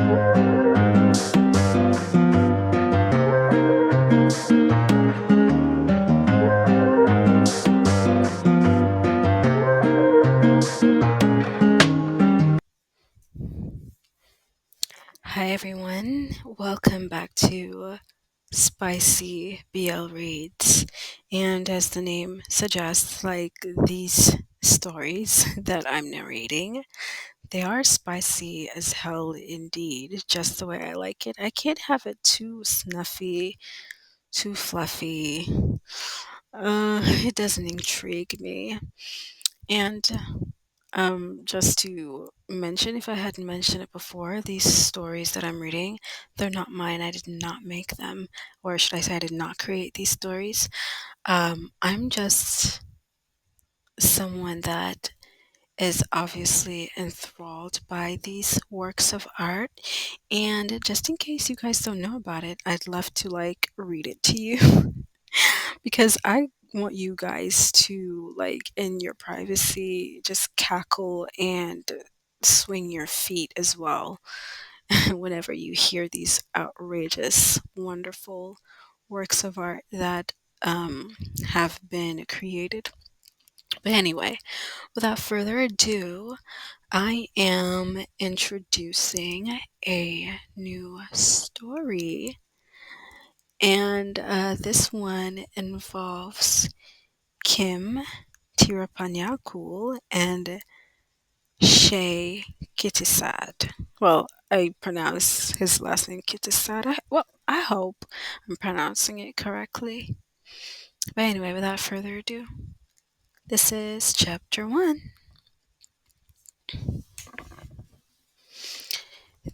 Hi everyone, welcome back to Spicy BL Reads. And as the name suggests, like these stories that I'm narrating, they are spicy as hell indeed, just the way I like it. I can't have it too snuffy, too fluffy. It doesn't intrigue me. And just to mention, if I hadn't mentioned it before, these stories that I'm reading, they're not mine. I did not make them, or should I say, I did not create these stories. I'm just someone that is obviously enthralled by these works of art. And just in case you guys don't know about it, I'd love to like read it to you because I want you guys to like in your privacy just cackle and swing your feet as well whenever you hear these outrageous wonderful works of art that have been created. But anyway, without further ado, I am introducing a new story, and this one involves Kim Tirapanyakul and Shay Kittisad. Well, I pronounce his last name Kittisad. I hope I'm pronouncing it correctly. But anyway, without further ado, this is chapter 1.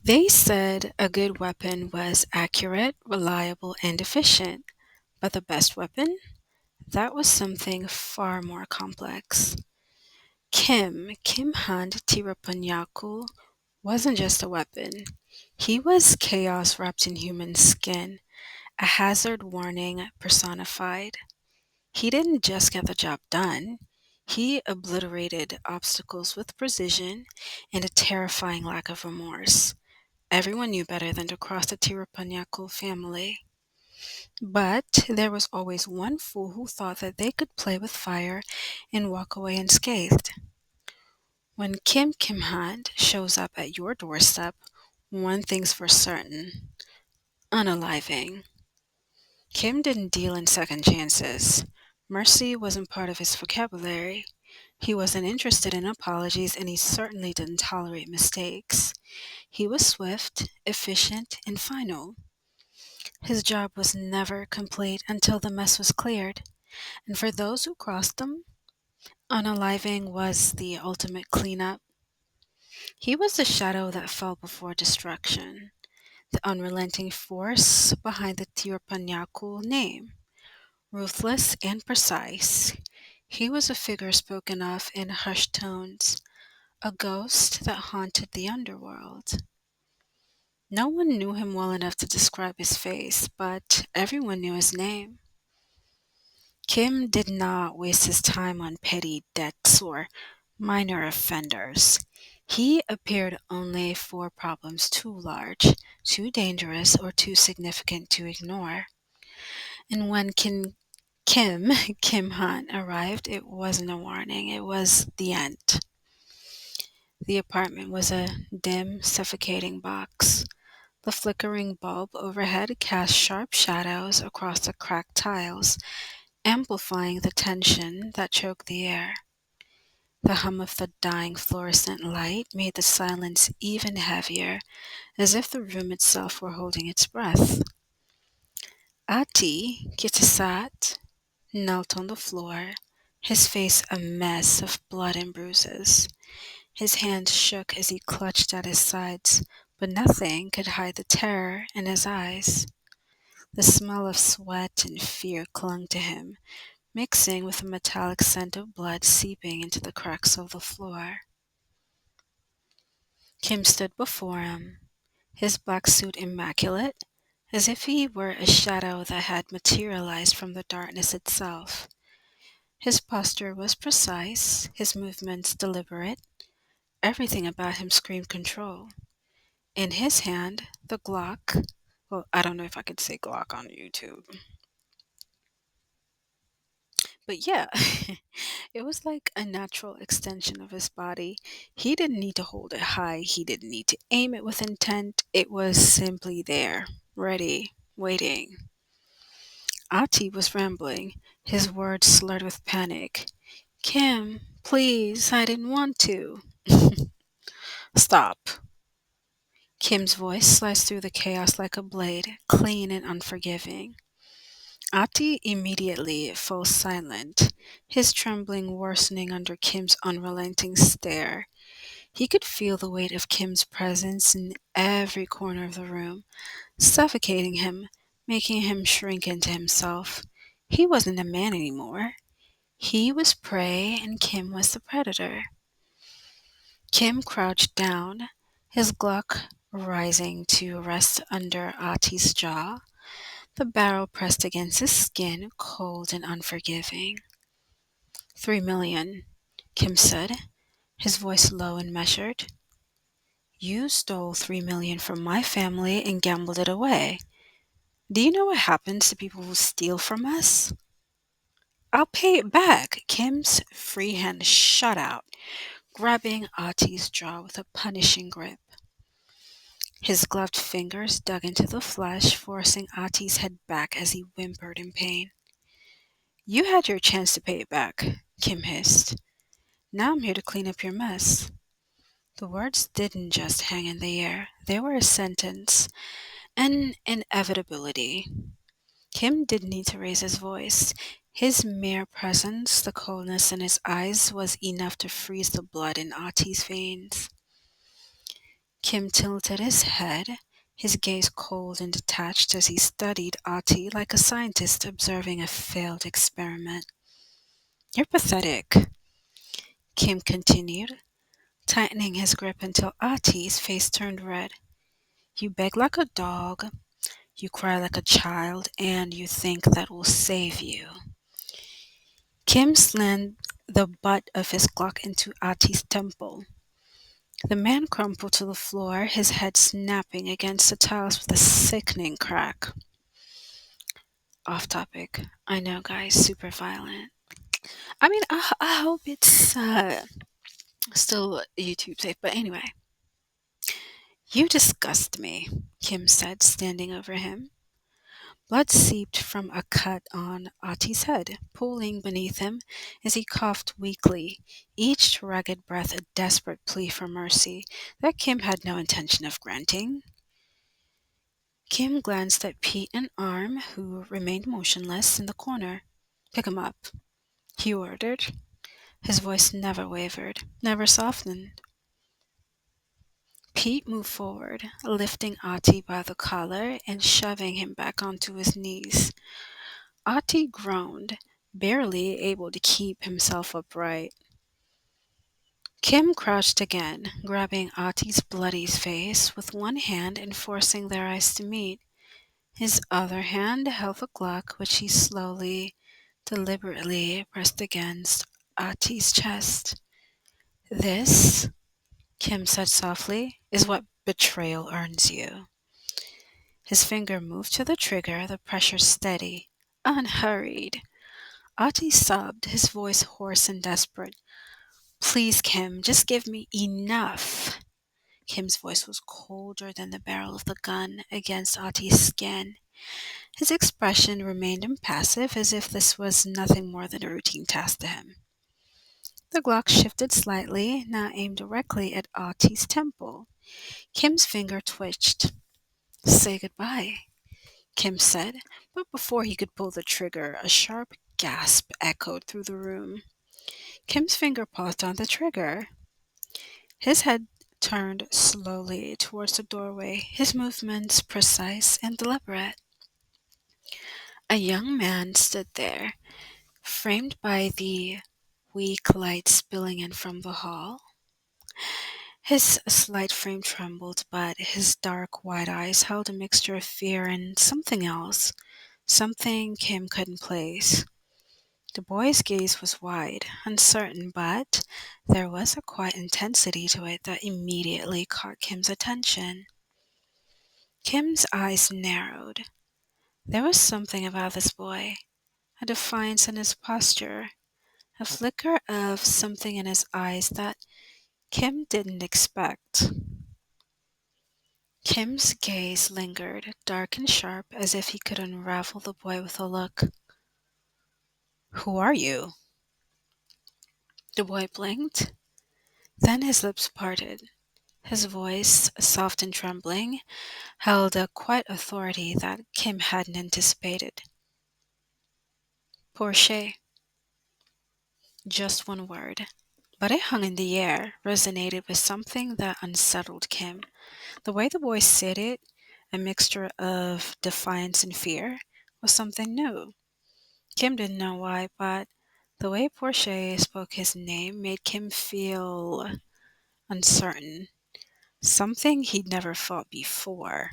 They said a good weapon was accurate, reliable, and efficient, but the best weapon? That was something far more complex. Kim Hand Tirapanyakul wasn't just a weapon. He was chaos wrapped in human skin, a hazard warning personified. He didn't just get the job done, he obliterated obstacles with precision and a terrifying lack of remorse. Everyone knew better than to cross the Tirapanyakul family. But there was always one fool who thought that they could play with fire and walk away unscathed. When Kim Kimhand shows up at your doorstep, one thing's for certain: unaliving. Kim didn't deal in second chances. Mercy wasn't part of his vocabulary. He wasn't interested in apologies, and he certainly didn't tolerate mistakes. He was swift, efficient, and final. His job was never complete until the mess was cleared, and for those who crossed him, unaliving was the ultimate cleanup. He was the shadow that fell before destruction, the unrelenting force behind the Tirpanyaku name. Ruthless and precise, he was a figure spoken of in hushed tones, a ghost that haunted the underworld. No one knew him well enough to describe his face, but everyone knew his name. Kim did not waste his time on petty debts or minor offenders. He appeared only for problems too large, too dangerous, or too significant to ignore. And when Kim Kim Hunt arrived, it wasn't a warning, it was the end. The apartment was a dim, suffocating box. The flickering bulb overhead cast sharp shadows across the cracked tiles, amplifying the tension that choked the air. The hum of the dying fluorescent light made the silence even heavier, as if the room itself were holding its breath. Ati Kitasat knelt on the floor, his face a mess of blood and bruises. His hands shook as he clutched at his sides, but nothing could hide the terror in his eyes. The smell of sweat and fear clung to him, mixing with the metallic scent of blood seeping into the cracks of the floor. Kim stood before him, his black suit immaculate, as if he were a shadow that had materialized from the darkness itself. His posture was precise, his movements deliberate. Everything about him screamed control. In his hand, the Glock. Well, I don't know if I could say Glock on YouTube. But yeah, it was like a natural extension of his body. He didn't need to hold it high, he didn't need to aim it with intent. It was simply there, ready, waiting. Ati was rambling, his words slurred with panic. Kim, please, I didn't want to. Stop. Kim's voice sliced through the chaos like a blade, clean and unforgiving. Ati immediately fell silent, his trembling worsening under Kim's unrelenting stare. He could feel the weight of Kim's presence in every corner of the room, suffocating him, making him shrink into himself. He wasn't a man anymore. He was prey and Kim was the predator. Kim crouched down, his Glock rising to rest under Ati's jaw, the barrel pressed against his skin, cold and unforgiving. 3 million, Kim said, his voice low and measured. You stole 3 million from my family and gambled it away. Do you know what happens to people who steal from us? I'll pay it back. Kim's free hand shot out, grabbing Ati's jaw with a punishing grip. His gloved fingers dug into the flesh, forcing Ati's head back as he whimpered in pain. You had your chance to pay it back, Kim hissed. Now I'm here to clean up your mess. The words didn't just hang in the air, they were a sentence, an inevitability. Kim didn't need to raise his voice. His mere presence, the coldness in his eyes, was enough to freeze the blood in Ati's veins. Kim tilted his head, his gaze cold and detached as he studied Ati like a scientist observing a failed experiment. You're pathetic, Kim continued, tightening his grip until Ati's face turned red. You beg like a dog, you cry like a child, and you think that will save you. Kim slammed the butt of his Glock into Ati's temple. The man crumpled to the floor, his head snapping against the tiles with a sickening crack. Off topic. I know, guys, super violent. I mean, I hope it's still YouTube safe, but anyway. You disgust me, Kim said, standing over him. Blood seeped from a cut on Ati's head, pooling beneath him as he coughed weakly, each ragged breath a desperate plea for mercy that Kim had no intention of granting. Kim glanced at Pete and Arm, who remained motionless in the corner. Pick him up, he ordered. His voice never wavered, never softened. Pete moved forward, lifting Ati by the collar and shoving him back onto his knees. Ati groaned, barely able to keep himself upright. Kim crouched again, grabbing Ati's bloody face with one hand and forcing their eyes to meet. His other hand held the Glock, which he slowly, deliberately pressed against Ati's chest. This, Kim said softly, is what betrayal earns you. His finger moved to the trigger, the pressure steady, unhurried. Ati sobbed, his voice hoarse and desperate. Please, Kim, just give me enough. Kim's voice was colder than the barrel of the gun against Ati's skin. His expression remained impassive, as if this was nothing more than a routine task to him. The Glock shifted slightly, now aimed directly at Ati's temple. Kim's finger twitched. Say goodbye, Kim said, but before he could pull the trigger, a sharp gasp echoed through the room. Kim's finger paused on the trigger. His head turned slowly towards the doorway, his movements precise and deliberate. A young man stood there, framed by the weak light spilling in from the hall. His slight frame trembled, but his dark, wide eyes held a mixture of fear and something else, something Kim couldn't place. The boy's gaze was wide, uncertain, but there was a quiet intensity to it that immediately caught Kim's attention. Kim's eyes narrowed. There was something about this boy, a defiance in his posture, a flicker of something in his eyes that Kim didn't expect. Kim's gaze lingered, dark and sharp, as if he could unravel the boy with a look. Who are you? The boy blinked. Then his lips parted. His voice, soft and trembling, held a quiet authority that Kim hadn't anticipated. Porche. Just one word. But it hung in the air, resonated with something that unsettled Kim. The way the boy said it, a mixture of defiance and fear, was something new. Kim didn't know why, but the way Porche spoke his name made Kim feel uncertain. Something he'd never felt before.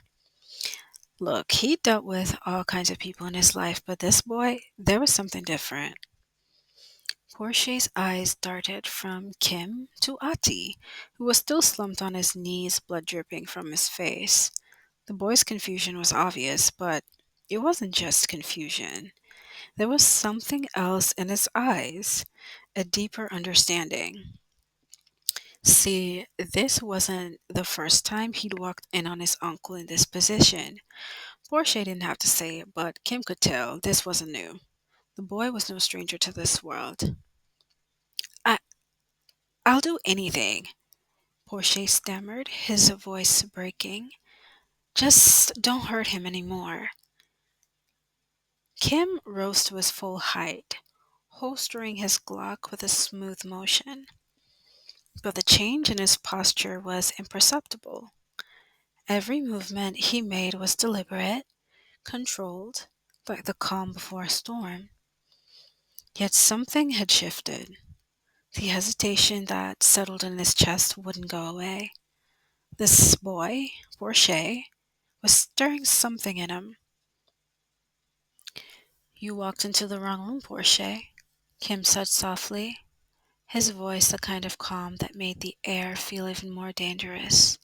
Look, he dealt with all kinds of people in his life, but this boy, there was something different. Porsche's eyes darted from Kim to Ati, who was still slumped on his knees, blood dripping from his face. The boy's confusion was obvious, but it wasn't just confusion. There was something else in his eyes, a deeper understanding. See, this wasn't the first time he'd walked in on his uncle in this position. Portia didn't have to say it, but Kim could tell this wasn't new. The boy was no stranger to this world. I, I'll do anything, Portia stammered, his voice breaking. Just don't hurt him anymore. Kim rose to his full height, holstering his Glock with a smooth motion. But the change in his posture was imperceptible. Every movement he made was deliberate, controlled, like the calm before a storm. Yet something had shifted. The hesitation that settled in his chest wouldn't go away. This boy, Porche, was stirring something in him. You walked into the wrong room, Porche, Kim said softly, his voice a kind of calm that made the air feel even more dangerous.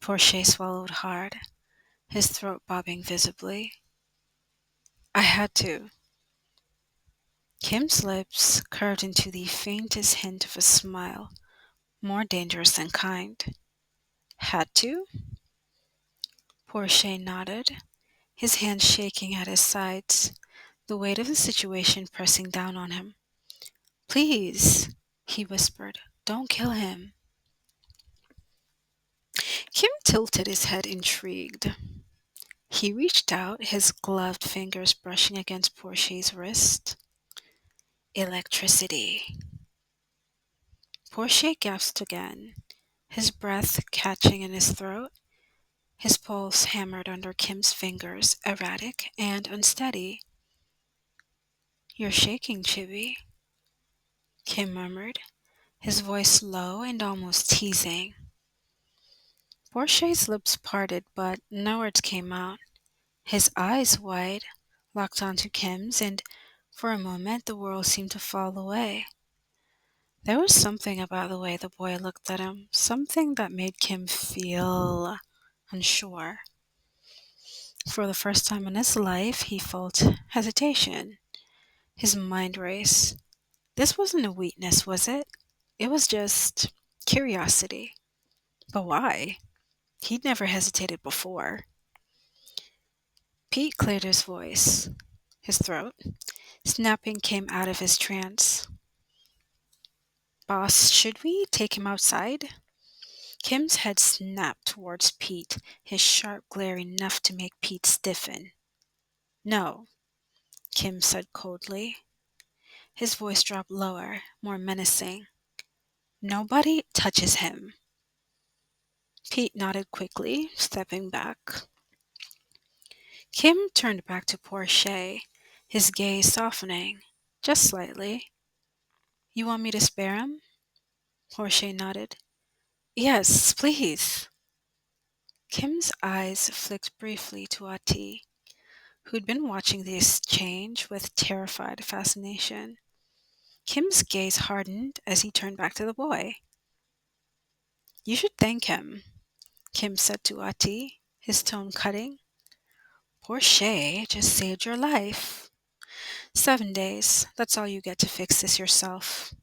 Porche swallowed hard, his throat bobbing visibly. I had to. Kim's lips curved into the faintest hint of a smile, more dangerous than kind. Had to? Porche nodded, his hands shaking at his sides, the weight of the situation pressing down on him. Please, he whispered, don't kill him. Kim tilted his head, intrigued. He reached out, his gloved fingers brushing against Porsche's wrist. Electricity. Porche gasped again, his breath catching in his throat. His pulse hammered under Kim's fingers, erratic and unsteady. You're shaking, Chibi, Kim murmured, his voice low and almost teasing. Porsche's lips parted, but no words came out. His eyes, wide, locked onto Kim's, and for a moment the world seemed to fall away. There was something about the way the boy looked at him, something that made Kim feel unsure. For the first time in his life, he felt hesitation. His mind raced. This wasn't a weakness, was it? It was just curiosity. But why? He'd never hesitated before. Pete cleared his voice. His throat, snapping, came out of his trance. Boss, should we take him outside? Kim's head snapped towards Pete, his sharp glare enough to make Pete stiffen. No, Kim said coldly. His voice dropped lower, more menacing. Nobody touches him. Pete nodded quickly, stepping back. Kim turned back to Porche, his gaze softening, just slightly. You want me to spare him? Porche nodded. Yes, please. Kim's eyes flicked briefly to Ati, who'd been watching the exchange with terrified fascination. Kim's gaze hardened as he turned back to the boy. You should thank him, Kim said to Ati, his tone cutting. Poor Shay just saved your life. 7 days. That's all you get to fix this yourself.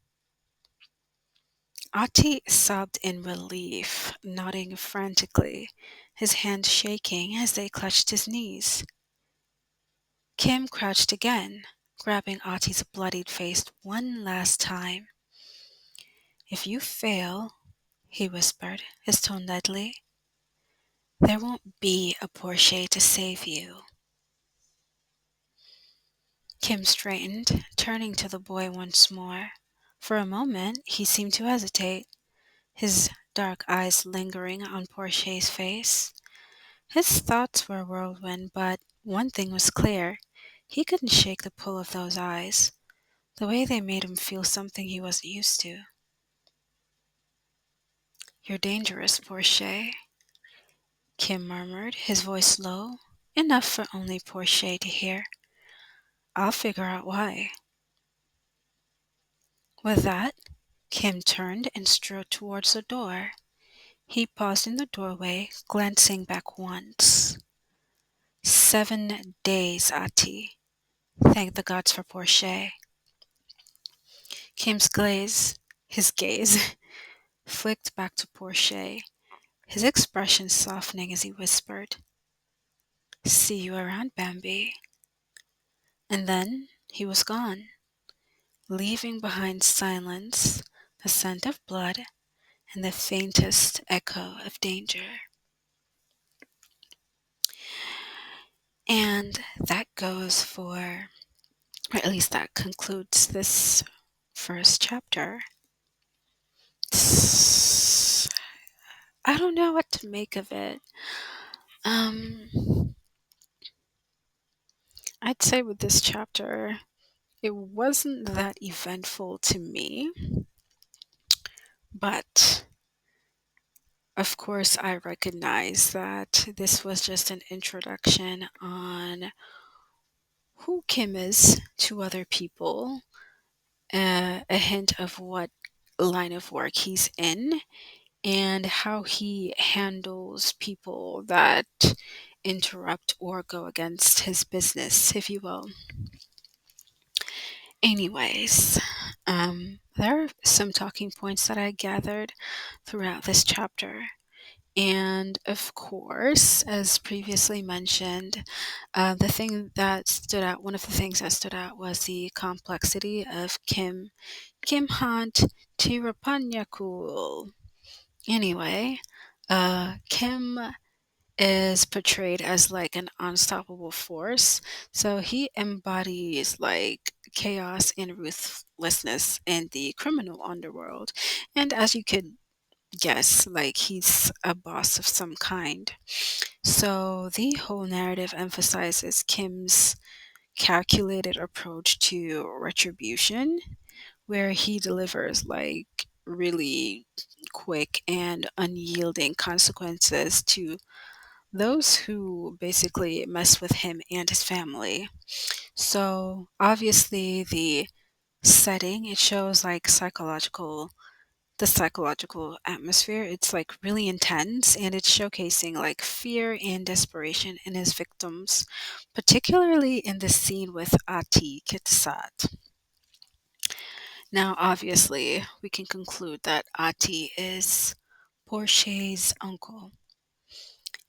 Ati sobbed in relief, nodding frantically, his hands shaking as they clutched his knees. Kim crouched again, grabbing Ati's bloodied face one last time. If you fail, he whispered, his tone deadly, there won't be a Porsche to save you. Kim straightened, turning to the boy once more. For a moment, he seemed to hesitate, his dark eyes lingering on Porsche's face. His thoughts were a whirlwind, but one thing was clear. He couldn't shake the pull of those eyes, the way they made him feel something he wasn't used to. You're dangerous, Porsche, Kim murmured, his voice low, enough for only Porsche to hear. I'll figure out why. With that, Kim turned and strode towards the door. He paused in the doorway, glancing back once. 7 days, Ati. Thank the gods for Porsche. Kim's his gaze, flicked back to Porsche, his expression softening as he whispered, See you around, Bambi. And then he was gone, leaving behind silence, the scent of blood, and the faintest echo of danger. And that goes for, or at least that concludes this first chapter. I don't know what to make of it. I'd say with this chapter, it wasn't that eventful to me, but of course, I recognize that this was just an introduction on who Kim is to other people, a hint of what line of work he's in, and how he handles people that interrupt or go against his business, if you will. Anyways, there are some talking points that I gathered throughout this chapter. And of course, as previously mentioned, one of the things that stood out was the complexity of Kim Hunt Tirapanyakul. Anyway, Kim is portrayed as like an unstoppable force. So he embodies like chaos and ruthlessness in the criminal underworld. And as you could guess, like he's a boss of some kind. So the whole narrative emphasizes Kim's calculated approach to retribution, where he delivers like really quick and unyielding consequences to those who basically mess with him and his family. So obviously the setting, it shows like psychological atmosphere. It's like really intense and it's showcasing like fear and desperation in his victims, particularly in the scene with Ati Kitsat. Now obviously we can conclude that Ati is Porsche's uncle.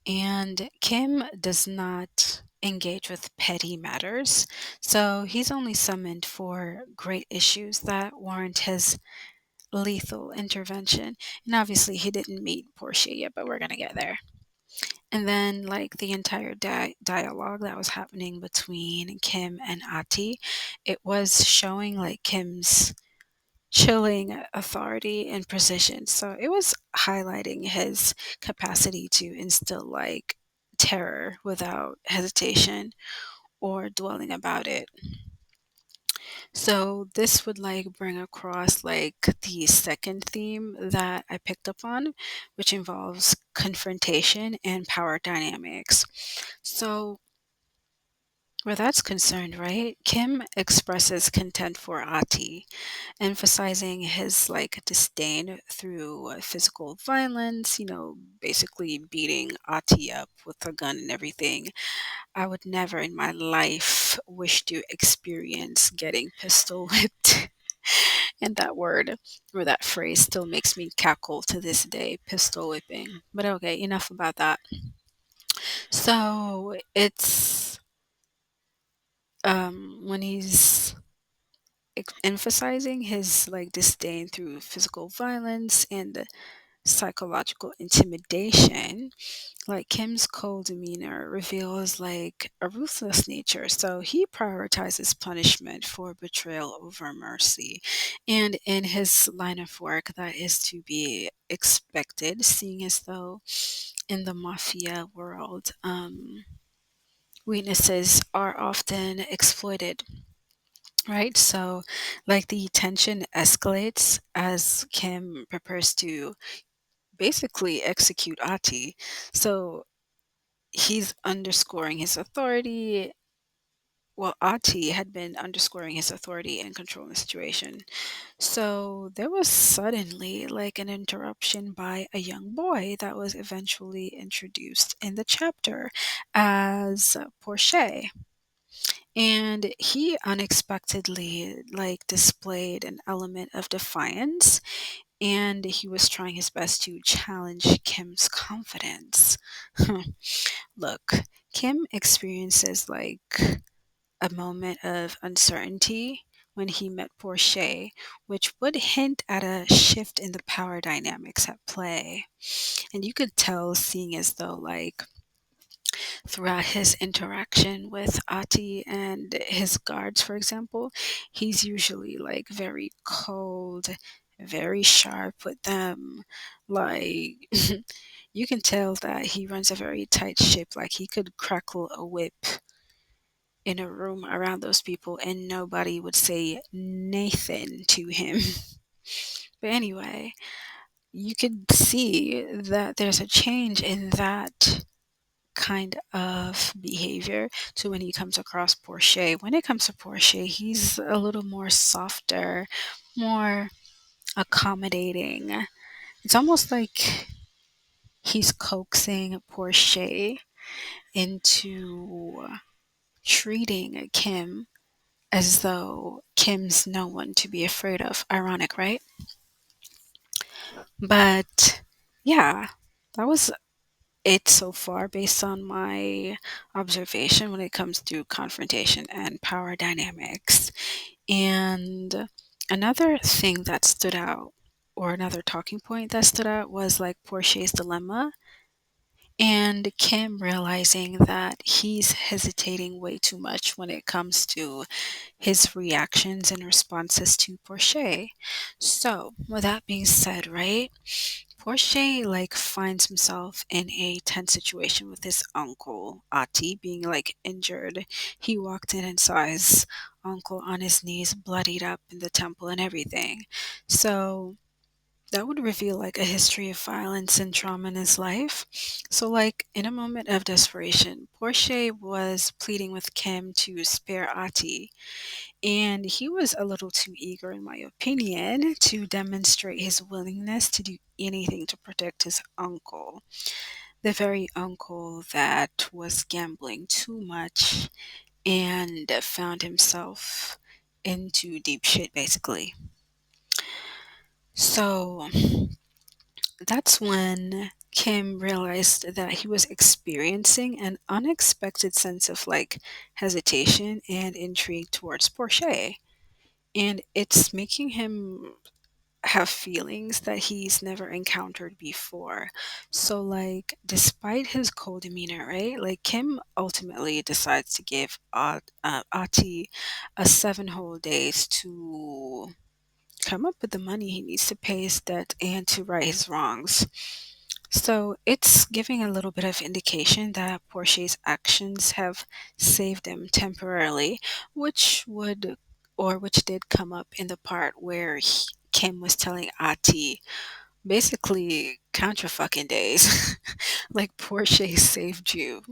And Kim does not engage with petty matters, so he's only summoned for great issues that warrant his lethal intervention. And obviously, he didn't meet Portia yet, but we're gonna get there. And then, like the entire dialogue that was happening between Kim and Ati, it was showing like Kim's chilling authority and precision. So it was highlighting his capacity to instill like terror without hesitation or dwelling about it. So this would like bring across like the second theme that I picked up on, which involves confrontation and power dynamics. So Where that's concerned, right? Kim expresses contempt for Ati, emphasizing his like disdain through physical violence, basically beating Ati up with a gun and everything. I would never in my life wish to experience getting pistol whipped. And that word or that phrase still makes me cackle to this day, pistol whipping. But okay, enough about that. So it's when he's emphasizing his like disdain through physical violence and psychological intimidation, like Kim's cold demeanor reveals like a ruthless nature. So he prioritizes punishment for betrayal over mercy. And in his line of work, that is to be expected, seeing as though in the mafia world, weaknesses are often exploited. Right, so like the tension escalates as Kim prepares to basically execute Ati. So he's underscoring his authority. Well, Ati had been underscoring his authority and control in the situation. So there was suddenly like an interruption by a young boy that was eventually introduced in the chapter as Portia. And he unexpectedly like displayed an element of defiance, and he was trying his best to challenge Kim's confidence. Look, Kim experiences like a moment of uncertainty when he met Portia, which would hint at a shift in the power dynamics at play. And you could tell, seeing as though, like, throughout his interaction with Ati and his guards, for example, he's usually like very cold, very sharp with them. Like, you can tell that he runs a very tight ship. Like, he could crackle a whip in a room around those people and nobody would say Nathan to him. But anyway, you could see that there's a change in that kind of behavior to when he comes across Portia. When it comes to Portia, he's a little more softer, more accommodating. It's almost like he's coaxing Portia into treating Kim as though Kim's no one to be afraid of. Ironic, right? But yeah, that was it so far based on my observation when it comes to confrontation and power dynamics. And another thing that stood out, or another talking point that stood out, was like Portia's dilemma and Kim realizing that he's hesitating way too much when it comes to his reactions and responses to Portia. So, with that being said, right? Portia like finds himself in a tense situation with his uncle Ati being like injured. He walked in and saw his uncle on his knees, bloodied up in the temple and everything. So that would reveal like a history of violence and trauma in his life. So like in a moment of desperation, Portia was pleading with Kim to spare Ati, and he was a little too eager, in my opinion, to demonstrate his willingness to do anything to protect his uncle. The very uncle that was gambling too much and found himself into deep shit, basically. So that's when Kim realized that he was experiencing an unexpected sense of like hesitation and intrigue towards Portia. And it's making him have feelings that he's never encountered before. So, like, despite his cold demeanor, right? Like, Kim ultimately decides to give Ati a 7 whole days to come up with the money he needs to pay his debt and to right his wrongs. So it's giving a little bit of indication that Porsche's actions have saved him temporarily, which would or which did come up in the part where Kim was telling Ati basically count your fucking days. Like Porsche saved you.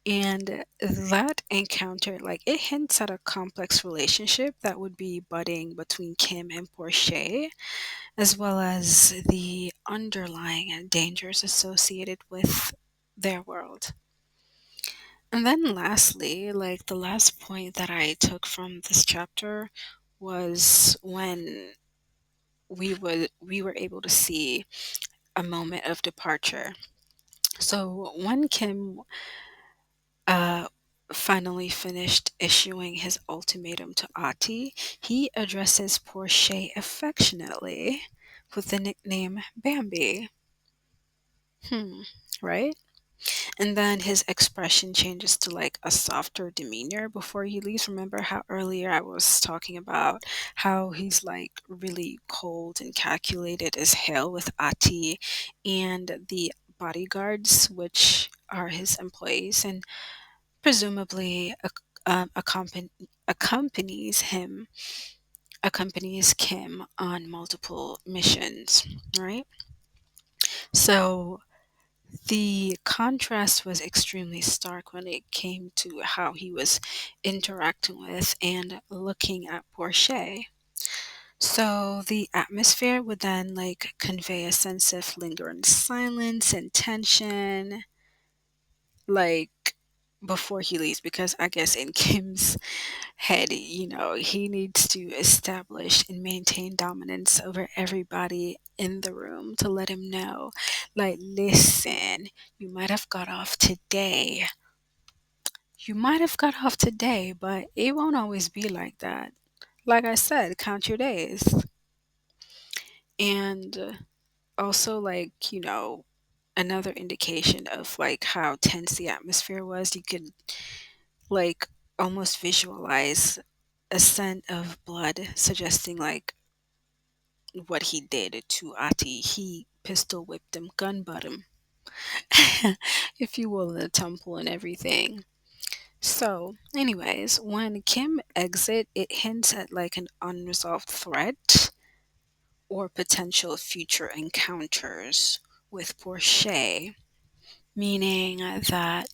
And that encounter, like, it hints at a complex relationship that would be budding between Kim and Portia, as well as the underlying dangers associated with their world. And then lastly, like the last point that I took from this chapter was when we were able to see a moment of departure. So when Kim uh finally finished issuing his ultimatum to Ati, he addresses Portia affectionately with the nickname Bambi. Hmm, right? And then his expression changes to like a softer demeanor before he leaves. Remember how earlier I was talking about how he's like really cold and calculated as hell with Ati and the bodyguards, which are his employees and presumably accompanies him, accompanies Kim on multiple missions, right? So the contrast was extremely stark when it came to how he was interacting with and looking at Portia. So the atmosphere would then like convey a sense of lingering silence and tension, like before he leaves, because I guess in Kim's head, he needs to establish and maintain dominance over everybody in the room to let him know, like, listen, you might have got off today. You might have got off today, but it won't always be like that. Like I said, count your days. And also, like, another indication of like how tense the atmosphere was, you could like almost visualize a scent of blood, suggesting like what he did to Ati. He pistol whipped him, gun butt him, if you will, in the temple and everything. So, anyways, when Kim exit, it hints at like an unresolved threat or potential future encounters with Portia, meaning that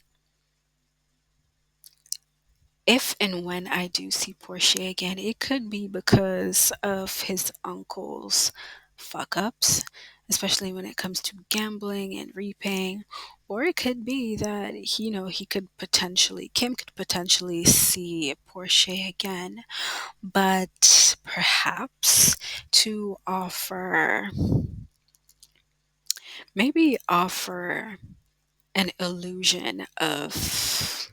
if and when I do see Portia again, it could be because of his uncle's fuck ups, especially when it comes to gambling and reaping. Or it could be that Kim could potentially see Portia again, but perhaps to offer an illusion of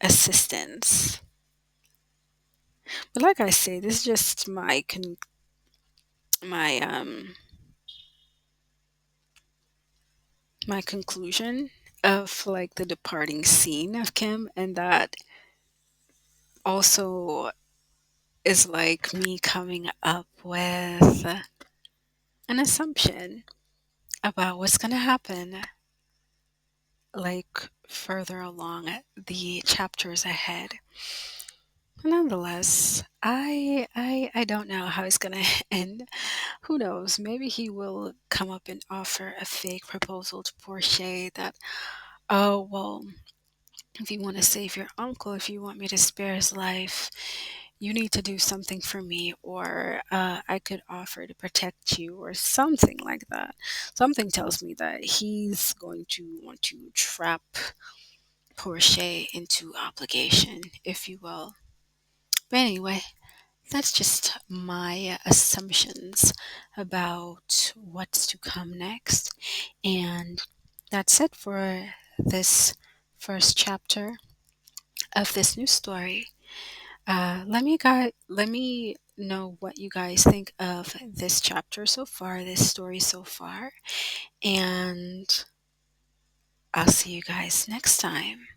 assistance. But like I say, this is just my my conclusion of like the departing scene of Kim, and that also is like me coming up with an assumption about what's going to happen like further along the chapters ahead. Nonetheless, I don't know how it's gonna end. Who knows? Maybe he will come up and offer a fake proposal to Portia that, oh well, if you want to save your uncle, if you want me to spare his life, you need to do something for me, or I could offer to protect you, or something like that. Something tells me that he's going to want to trap Portia into obligation, if you will. But anyway, that's just my assumptions about what's to come next. And that's it for this first chapter of this new story. Let me know what you guys think of this chapter so far, this story so far, and I'll see you guys next time.